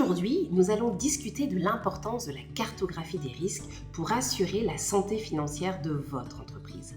Aujourd'hui, nous allons discuter de l'importance de la cartographie des risques pour assurer la santé financière de votre entreprise.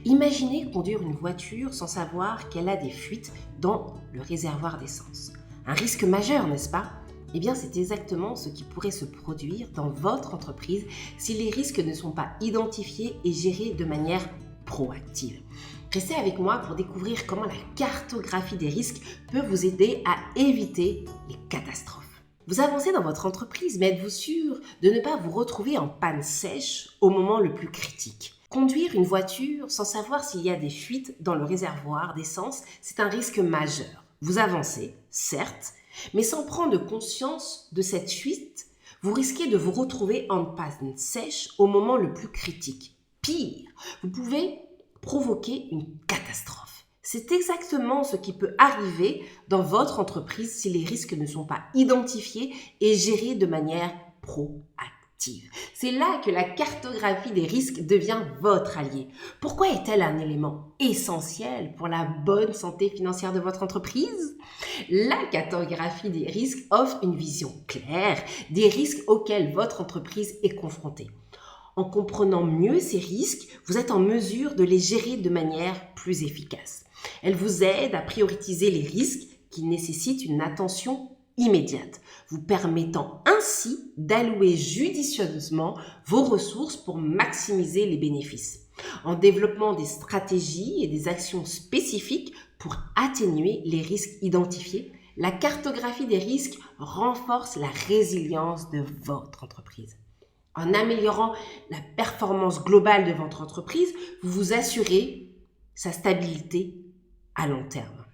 Imaginez conduire une voiture sans savoir qu'elle a des fuites dans le réservoir d'essence. Un risque majeur, n'est-ce pas? Eh bien, c'est exactement ce qui pourrait se produire dans votre entreprise si les risques ne sont pas identifiés et gérés de manière proactive. Restez avec moi pour découvrir comment la cartographie des risques peut vous aider à éviter les catastrophes. Vous avancez dans votre entreprise, mais êtes-vous sûr de ne pas vous retrouver en panne sèche au moment le plus critique? Conduire une voiture sans savoir s'il y a des fuites dans le réservoir d'essence, c'est un risque majeur. Vous avancez, certes, mais sans prendre conscience de cette fuite, vous risquez de vous retrouver en panne sèche au moment le plus critique. Pire, vous pouvez provoquer une catastrophe. C'est exactement ce qui peut arriver dans votre entreprise si les risques ne sont pas identifiés et gérés de manière proactive. C'est là que la cartographie des risques devient votre allié. Pourquoi est-elle un élément essentiel pour la bonne santé financière de votre entreprise? La cartographie des risques offre une vision claire des risques auxquels votre entreprise est confrontée. En comprenant mieux ces risques, vous êtes en mesure de les gérer de manière plus efficace. Elle vous aide à prioriser les risques qui nécessitent une attention immédiate, vous permettant ainsi d'allouer judicieusement vos ressources pour maximiser les bénéfices. En développant des stratégies et des actions spécifiques pour atténuer les risques identifiés, la cartographie des risques renforce la résilience de votre entreprise. En améliorant la performance globale de votre entreprise, vous vous assurez sa stabilité à long terme.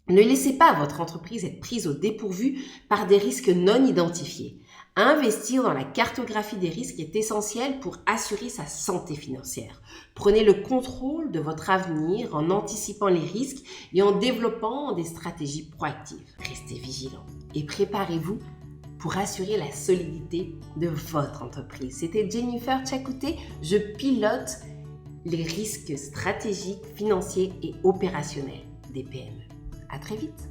Ne laissez pas votre entreprise être prise au dépourvu par des risques non identifiés. Investir dans la cartographie des risques est essentiel pour assurer sa santé financière. Prenez le contrôle de votre avenir en anticipant les risques et en développant des stratégies proactives. Restez vigilants et préparez-vous pour assurer la solidité de votre entreprise. C'était Jennifer Tchakouté, je pilote les risques stratégiques, financiers et opérationnels des PME. À très vite.